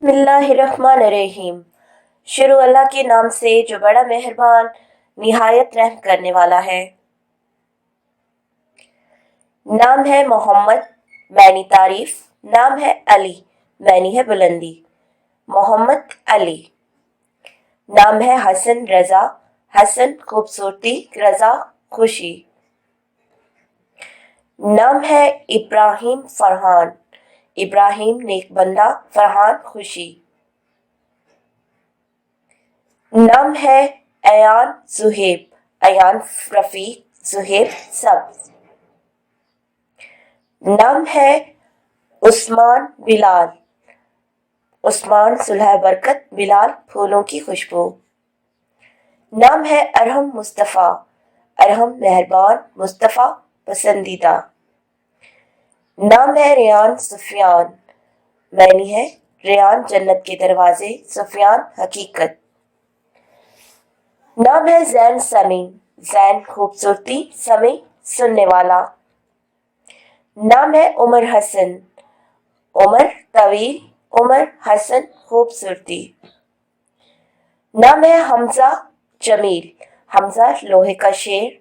बिस्मिल्लाहिर्रहमानिर्रहीम। शुरू अल्लाह के नाम से जो बड़ा मेहरबान निहायत रहम करने वाला है। नाम है मोहम्मद, मैनी तारीफ। नाम है अली, मैनी है बुलंदी। मोहम्मद अली। नाम है हसन रजा, हसन खूबसूरती, रजा खुशी। नाम है इब्राहिम फरहान, इब्राहिम नेक बंदा, फरहान खुशी। नाम है अयान जुहेब, अयान रफीक, जुहेब सब्ज। नाम है उस्मान बिलाल, उस्मान सुलह बरकत, बिलाल फूलों की खुशबू। नाम है अरहम मुस्तफ़ा, अरहम मेहरबान, मुस्तफ़ा पसंदीदा। नाम है रेयान सुफियान, मैनी है रेयान जन्नत के दरवाजे, सुफियान हकीकत। नाम है जैन समी, जैन खूबसूरती, समी सुनने वाला। नाम है उमर हसन, उमर तवील, उमर हसन खूबसूरती। नाम है हमजा जमील, हमजा लोहे का शेर,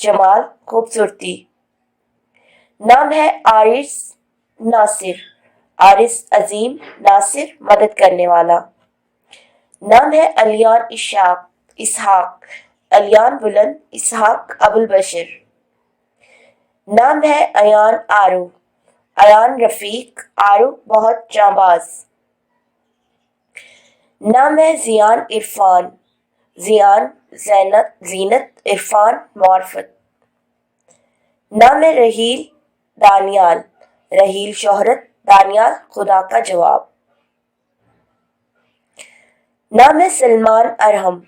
जमाल खूबसूरती। नाम है आरिस नासिर, आरिस अजीम, नासिर मदद करने वाला। नाम है अलियान इशाक, इसहाक, अलियान बुलंद, इसहाक अबुल बशर। नाम है अयान आरू, अयान रफीक, आरू बहुत जांबाज। नाम है जियान इरफान, जियान जैनत, जीनत, इरफान मार्फत। नाम है रहील दानियाल, रहील शोहरत, दानियाल खुदा का जवाब। नाम है सलमान अरहम,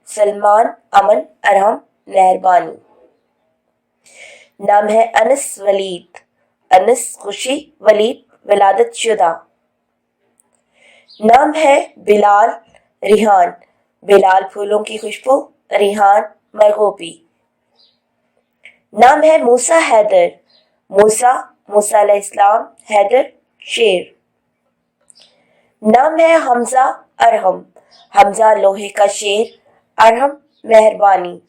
सलमान अमन, अरहम मेहरबानी। नाम है अनस वलीद, अनस खुशी, वलीद विलादत शुदा। नाम है बिलाल रिहान, बिलाल फूलों की खुशबू, रिहान मरगोबी। नाम है मूसा हैदर, मूसा मूसा अलैहिस्सलाम, हैदर शेर। नाम है हमजा अरहम, हमजा लोहे का शेर, अरहम मेहरबानी।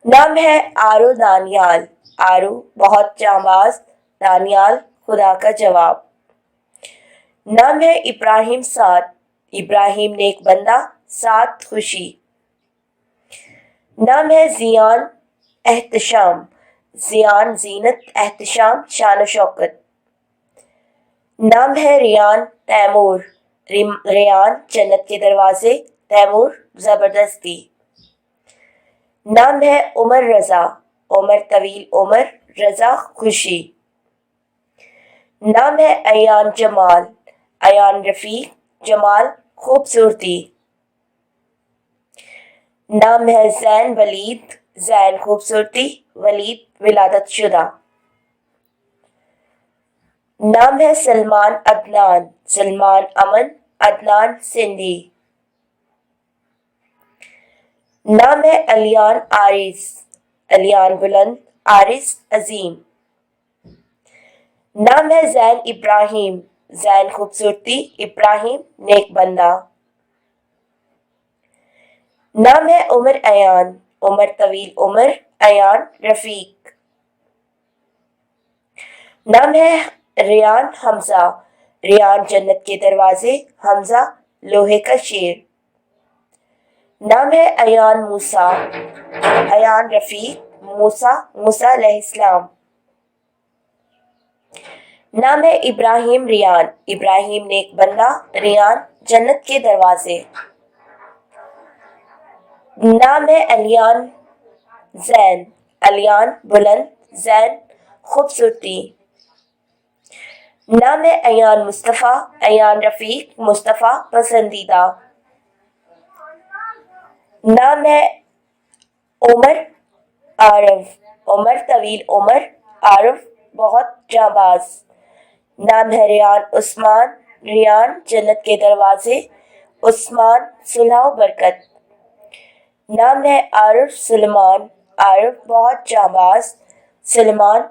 नाम है आरू दानियाल, आरू बहुत जांबाज, दानियाल खुदा का जवाब। नाम है इब्राहिम साद, इब्राहिम नेक बंदा, साद खुशी। नाम है जियान एहतशाम, जियान जीनत, एहतशाम शान शौकत। नाम है रियान तैमूर, रेयान जन्नत के दरवाजे, तैमूर जबरदस्ती। नाम है उमर रजा, उमर तवील, उमर रजा खुशी। नाम है अयान जमाल, अयान रफीक, जमाल खूबसूरती। नाम है जैन वलीद, जैन खूबसूरती, वलीद विलादत शुदा। नाम है सलमान अदनान, सलमान अमन, अदनान सिंधी। नाम है अलियान आरिस, अलियान बुलंद, आरिस अजीम। नाम है जैन इब्राहिम, जैन खूबसूरती, इब्राहिम नेक बंदा। नाम है उमर अयान, उमर तवील, उमर अयान रफीक। नाम है रेयान हमजा, रेयान जन्नत के दरवाजे, हमजा लोहे का शेर। नाम है अयान मूसा, अयान रफीक, मूसा मूसा अलैहिस्सलाम। नाम है इब्राहिम रियान, इब्राहिम नेक बंदा, रियान जन्नत के दरवाजे। नाम है अलियान जैन, अलियान बुलंद, जैन खूबसूरती। नाम है अयान मुस्तफ़ा, अयान रफीक, मुस्तफ़ा पसंदीदा। नाम है उमर आरफ, उमर तवील, उमर आरफ बहुत जाबाज। नाम है रियान उस्मान, रियान जन्नत के दरवाजे, उस्मान सुलह बरकत। नाम है आरिफ सुलेमान, आरिफ बहुत जाबाज, सुलेमान